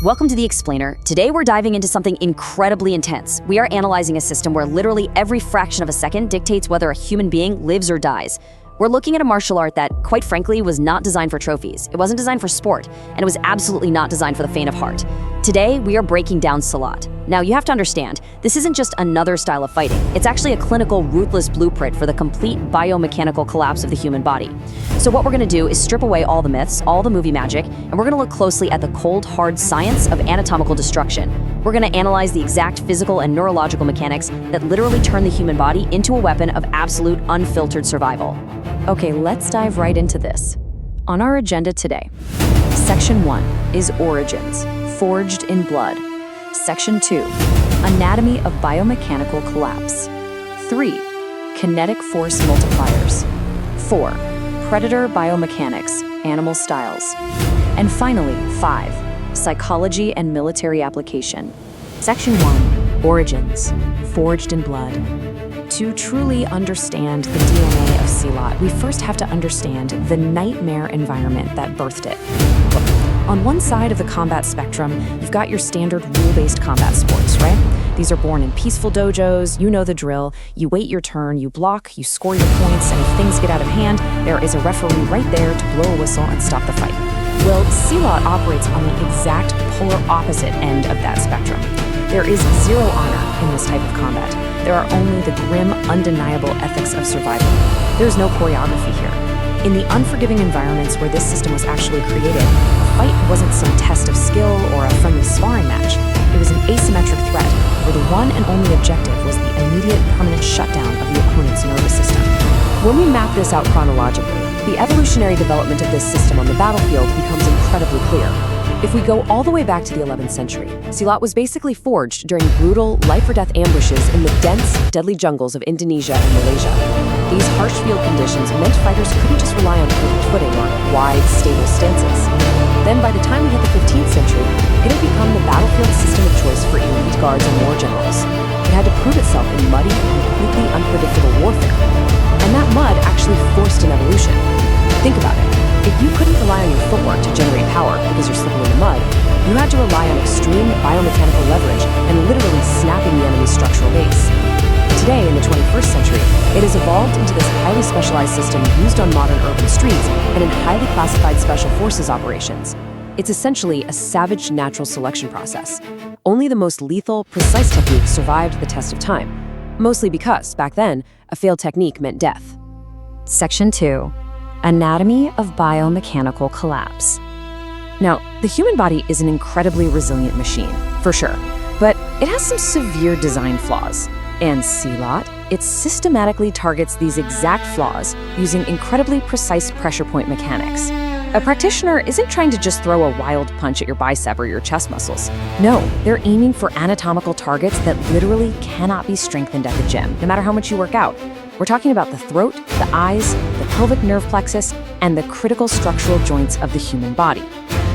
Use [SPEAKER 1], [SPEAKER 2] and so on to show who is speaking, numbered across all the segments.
[SPEAKER 1] Welcome to The Explainer. Today we're diving into something incredibly intense. We are analyzing a system where literally every fraction of a second dictates whether a human being lives or dies. We're looking at a martial art that, quite frankly, was not designed for trophies. It wasn't designed for sport, and it was absolutely not designed for the faint of heart. Today, we are breaking down Silat. Now, you have to understand, this isn't just another style of fighting. It's actually a clinical, ruthless blueprint for the complete biomechanical collapse of the human body. So what we're gonna do is strip away all the myths, all the movie magic, and we're gonna look closely at the cold, hard science of anatomical destruction. We're gonna analyze the exact physical and neurological mechanics that literally turn the human body into a weapon of absolute, unfiltered survival. Okay, let's dive right into this. On our agenda today, Section 1 is Origins, Forged in Blood. Section 2, Anatomy of Biomechanical Collapse. 3, Kinetic Force Multipliers. 4, Predator Biomechanics, Animal Styles. And finally, 5, Psychology and Military Application. Section 1, Origins, Forged in Blood. To truly understand the DNA of Silat, we first have to understand the nightmare environment that birthed it. On one side of the combat spectrum, you've got your standard rule-based combat sports, right? These are born in peaceful dojos, you know the drill. You wait your turn, you block, you score your points, and if things get out of hand, there is a referee right there to blow a whistle and stop the fight. Well, Silat operates on the exact polar opposite end of that spectrum. There is zero honor in this type of combat. There are only the grim, undeniable ethics of survival. There's no choreography here. In the unforgiving environments where this system was actually created, a fight wasn't some test of skill or a friendly sparring match. It was an asymmetric threat where the one and only objective was the immediate, permanent shutdown of the opponent's nervous system. When we map this out chronologically, the evolutionary development of this system on the battlefield becomes incredibly clear. If we go all the way back to the 11th century, Silat was basically forged during brutal, life-or-death ambushes in the dense, deadly jungles of Indonesia and Malaysia. These harsh field conditions meant fighters couldn't just rely on perfect footing or wide, stable stances. Then by the time we hit the 15th century, it had become the battlefield system of choice for elite guards and war generals. It had to prove itself in muddy, completely unpredictable warfare. And that mud actually forced an evolution. Think about it. If you couldn't rely on your footwork to generate power because you're slipping in the mud, you had to rely on extreme biomechanical leverage and literally snapping the enemy's structural base. Today, in the 21st century, it has evolved into this highly specialized system used on modern urban streets and in highly classified special forces operations. It's essentially a savage natural selection process. Only the most lethal, precise techniques survived the test of time, mostly because, back then, a failed technique meant death. Section 2. Anatomy of Biomechanical Collapse. Now, the human body is an incredibly resilient machine, for sure, but it has some severe design flaws. And Silat, it systematically targets these exact flaws using incredibly precise pressure point mechanics. A practitioner isn't trying to just throw a wild punch at your bicep or your chest muscles. No, they're aiming for anatomical targets that literally cannot be strengthened at the gym, no matter how much you work out. We're talking about the throat, the eyes, the pelvic nerve plexus, and the critical structural joints of the human body.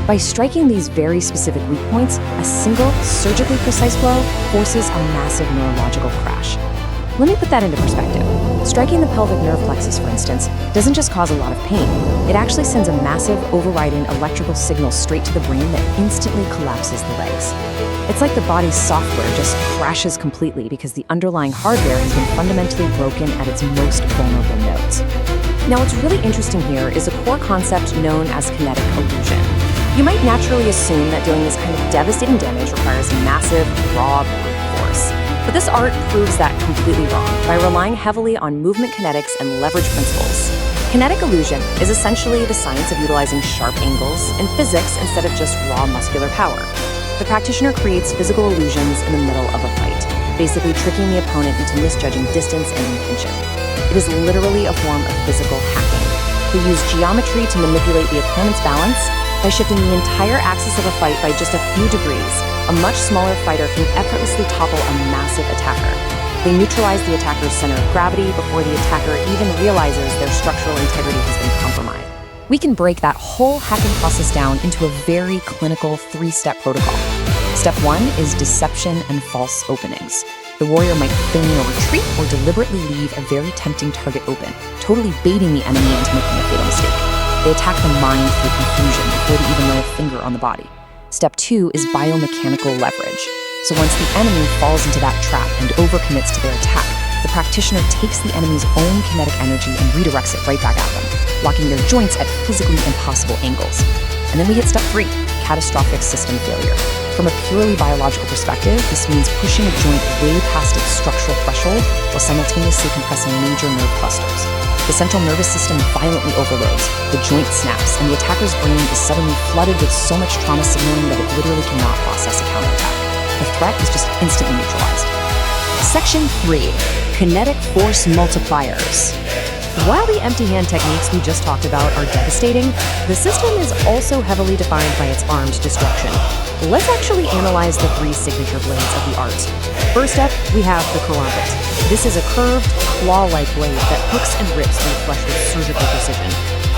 [SPEAKER 1] By striking these very specific weak points, a single, surgically precise blow forces a massive neurological crash. Let me put that into perspective. Striking the pelvic nerve plexus, for instance, doesn't just cause a lot of pain. It actually sends a massive, overriding electrical signal straight to the brain that instantly collapses the legs. It's like the body's software just crashes completely because the underlying hardware has been fundamentally broken at its most vulnerable nodes. Now, what's really interesting here is a core concept known as kinetic illusion. You might naturally assume that doing this kind of devastating damage requires massive, raw brute force. But this art proves that completely wrong by relying heavily on movement kinetics and leverage principles. Kinetic illusion is essentially the science of utilizing sharp angles and physics instead of just raw muscular power. The practitioner creates physical illusions in the middle of a fight, basically tricking the opponent into misjudging distance and intention. It is literally a form of physical hacking. They use geometry to manipulate the opponent's balance by shifting the entire axis of a fight by just a few degrees. A much smaller fighter can effortlessly topple a massive attacker. They neutralize the attacker's center of gravity before the attacker even realizes their structural integrity has been compromised. We can break that whole hacking process down into a very clinical 3-step protocol. Step 1 is deception and false openings. The warrior might feign a retreat or deliberately leave a very tempting target open, totally baiting the enemy into making a fatal mistake. They attack the mind through confusion before they even lay a finger on the body. Step 2 is biomechanical leverage. So once the enemy falls into that trap and overcommits to their attack, the practitioner takes the enemy's own kinetic energy and redirects it right back at them, locking their joints at physically impossible angles. And then we hit step 3, catastrophic system failure. From a purely biological perspective, this means pushing a joint way past its structural threshold while simultaneously compressing major nerve clusters. The central nervous system violently overloads, the joint snaps, and the attacker's brain is suddenly flooded with so much trauma signaling that it literally cannot process a counterattack. The threat is just instantly neutralized. Section 3, kinetic force multipliers. While the empty hand techniques we just talked about are devastating, the system is also heavily defined by its armed destruction. Let's actually analyze the 3 signature blades of the art. First up, we have the karambit. This is a curved, claw-like blade that hooks and rips through flesh with surgical precision.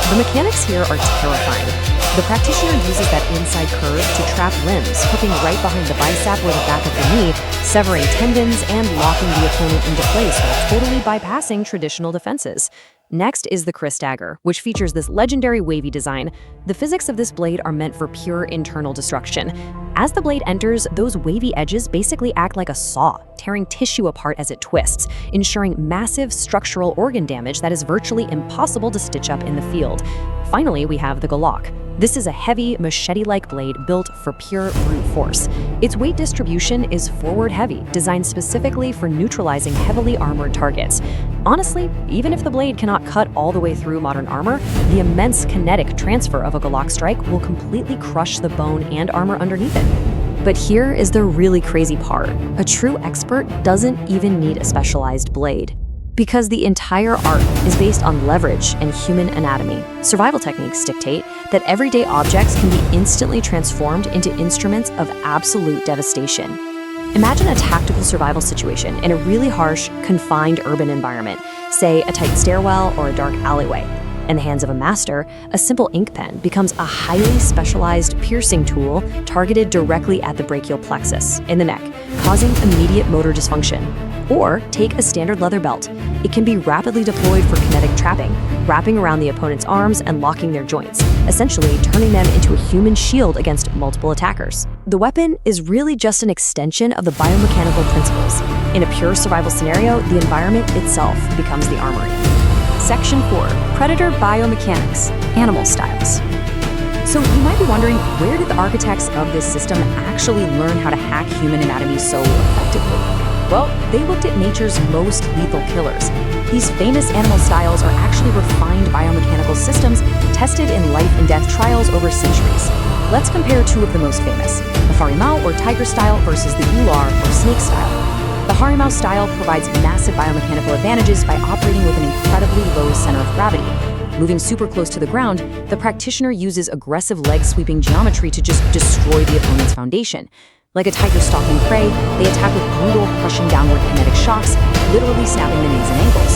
[SPEAKER 1] The mechanics here are terrifying. The practitioner uses that inside curve to trap limbs, hooking right behind the bicep or the back of the knee, severing tendons and locking the opponent into place while totally bypassing traditional defenses. Next is the Chris dagger, which features this legendary wavy design. The physics of this blade are meant for pure internal destruction. As the blade enters, those wavy edges basically act like a saw, tearing tissue apart as it twists, ensuring massive structural organ damage that is virtually impossible to stitch up in the field. Finally, we have the galak. This is a heavy, machete-like blade built for pure brute force. Its weight distribution is forward-heavy, designed specifically for neutralizing heavily armored targets. Honestly, even if the blade cannot cut all the way through modern armor, the immense kinetic transfer of a galak strike will completely crush the bone and armor underneath it. But here is the really crazy part. A true expert doesn't even need a specialized blade, because the entire art is based on leverage and human anatomy. Survival techniques dictate that everyday objects can be instantly transformed into instruments of absolute devastation. Imagine a tactical survival situation in a really harsh, confined urban environment, say a tight stairwell or a dark alleyway. In the hands of a master, a simple ink pen becomes a highly specialized piercing tool targeted directly at the brachial plexus in the neck, causing immediate motor dysfunction. Or take a standard leather belt. It can be rapidly deployed for kinetic trapping, wrapping around the opponent's arms and locking their joints, essentially turning them into a human shield against multiple attackers. The weapon is really just an extension of the biomechanical principles. In a pure survival scenario, the environment itself becomes the armory. Section 4, Predator Biomechanics, Animal Styles. So you might be wondering, where did the architects of this system actually learn how to hack human anatomy so effectively? Well, they looked at nature's most lethal killers. These famous animal styles are actually refined biomechanical systems tested in life and death trials over centuries. Let's compare 2 of the most famous, the Harimau or tiger style versus the Ular or snake style. The Harimau style provides massive biomechanical advantages by operating with an incredibly low center of gravity. Moving super close to the ground, the practitioner uses aggressive leg-sweeping geometry to just destroy the opponent's foundation. Like a tiger stalking prey, they attack with brutal, crushing downward kinetic shocks, literally snapping the knees and ankles.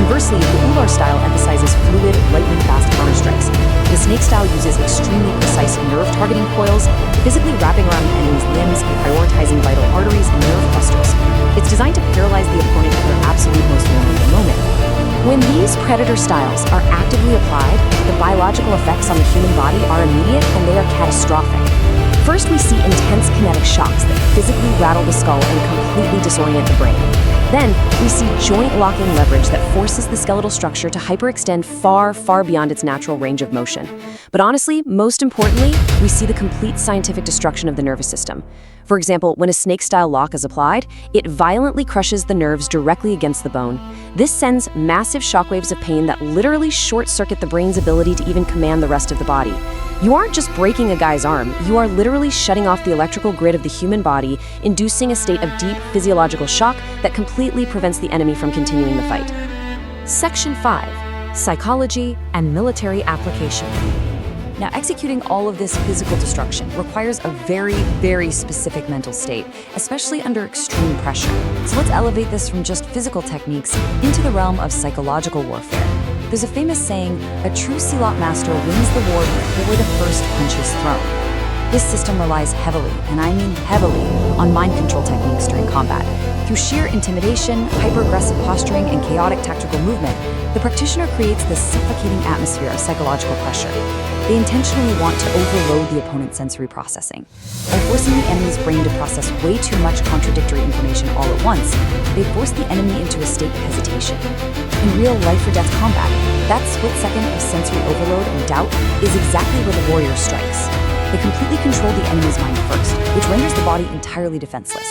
[SPEAKER 1] Conversely, the Ular style emphasizes fluid, lightning-fast counterstrikes. The snake style uses extremely precise nerve-targeting coils, physically wrapping around the enemy's limbs and prioritizing vital arteries and nerve clusters. It's designed to paralyze the opponent at their absolute most vulnerable moment. When these predator styles are actively applied, the biological effects on the human body are immediate and they are catastrophic. First, we see intense kinetic shocks that physically rattle the skull and completely disorient the brain. Then, we see joint-locking leverage that forces the skeletal structure to hyperextend far, far beyond its natural range of motion. But honestly, most importantly, we see the complete scientific destruction of the nervous system. For example, when a snake-style lock is applied, it violently crushes the nerves directly against the bone. This sends massive shockwaves of pain that literally short-circuit the brain's ability to even command the rest of the body. You aren't just breaking a guy's arm, you are literally shutting off the electrical grid of the human body, inducing a state of deep physiological shock that completely prevents the enemy from continuing the fight. Section 5, Psychology and Military Application. Now, executing all of this physical destruction requires a very, very specific mental state, especially under extreme pressure. So let's elevate this from just physical techniques into the realm of psychological warfare. There's a famous saying, a true Silat master wins the war before the first punch is thrown. This system relies heavily, and I mean heavily, on mind control techniques during combat. Through sheer intimidation, hyper-aggressive posturing, and chaotic tactical movement, the practitioner creates this suffocating atmosphere of psychological pressure. They intentionally want to overload the opponent's sensory processing. By forcing the enemy's brain to process way too much contradictory information all at once, they force the enemy into a state of hesitation. In real life-or-death combat, that split second of sensory overload and doubt is exactly where the warrior strikes. They completely control the enemy's mind first, which renders the body entirely defenseless.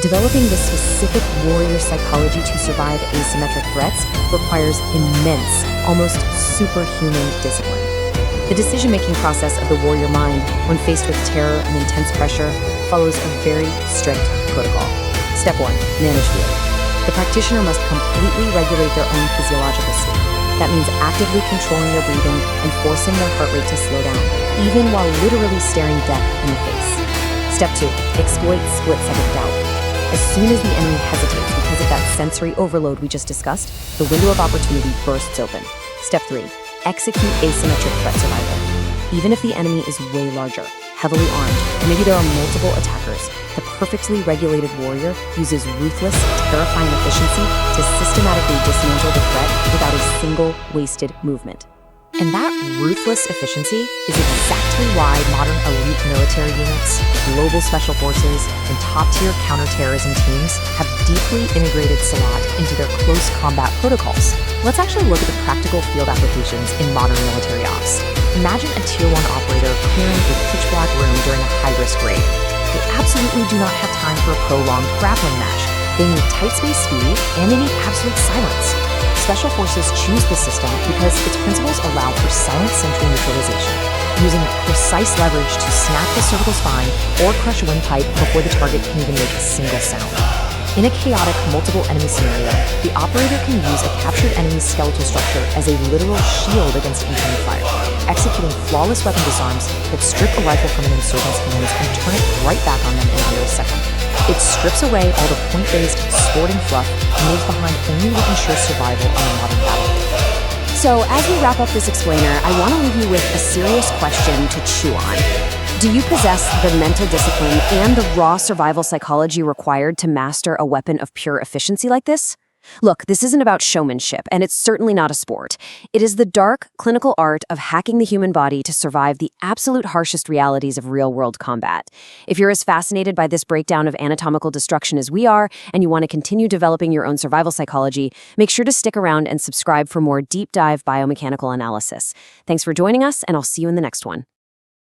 [SPEAKER 1] Developing this specific warrior psychology to survive asymmetric threats requires immense, almost superhuman discipline. The decision-making process of the warrior mind, when faced with terror and intense pressure, follows a very strict protocol. Step 1. Manage fear. The practitioner must completely regulate their own physiological state. That means actively controlling their breathing and forcing their heart rate to slow down, even while literally staring death in the face. Step 2. Exploit split-second doubt. As soon as the enemy hesitates because of that sensory overload we just discussed, the window of opportunity bursts open. Step 3. Execute asymmetric threat survival. Even if the enemy is way larger, heavily armed, or maybe there are multiple attackers, the perfectly regulated warrior uses ruthless, terrifying efficiency to systematically dismantle the threat without a single wasted movement. And that ruthless efficiency is exactly why modern elite military units, global special forces, and top-tier counterterrorism teams have deeply integrated Silat into their close combat protocols. Let's actually look at the practical field applications in modern military ops. Imagine a Tier 1 operator clearing a pitch-black room during a high-risk raid. They absolutely do not have time for a prolonged grappling match. They need tight-space speed, and they need absolute silence. Special forces choose this system because its principles allow for silent sentry neutralization, using precise leverage to snap the cervical spine or crush a windpipe before the target can even make a single sound. In a chaotic multiple enemy scenario, the operator can use a captured enemy's skeletal structure as a literal shield against incoming fire, executing flawless weapon disarms that strip a rifle from an insurgent's hands and turn it right back on them in under a second. It strips away all the point-based, sporting fluff and leaves behind only what ensures survival on a modern battlefield.
[SPEAKER 2] So, as we wrap up this explainer, I want to leave you with a serious question to chew on. Do you possess the mental discipline and the raw survival psychology required to master a weapon of pure efficiency like this? Look, this isn't about showmanship, and it's certainly not a sport. It is the dark, clinical art of hacking the human body to survive the absolute harshest realities of real-world combat. If you're as fascinated by this breakdown of anatomical destruction as we are, and you want to continue developing your own survival psychology, make sure to stick around and subscribe for more deep-dive biomechanical analysis. Thanks for joining us, and I'll see you in the next one.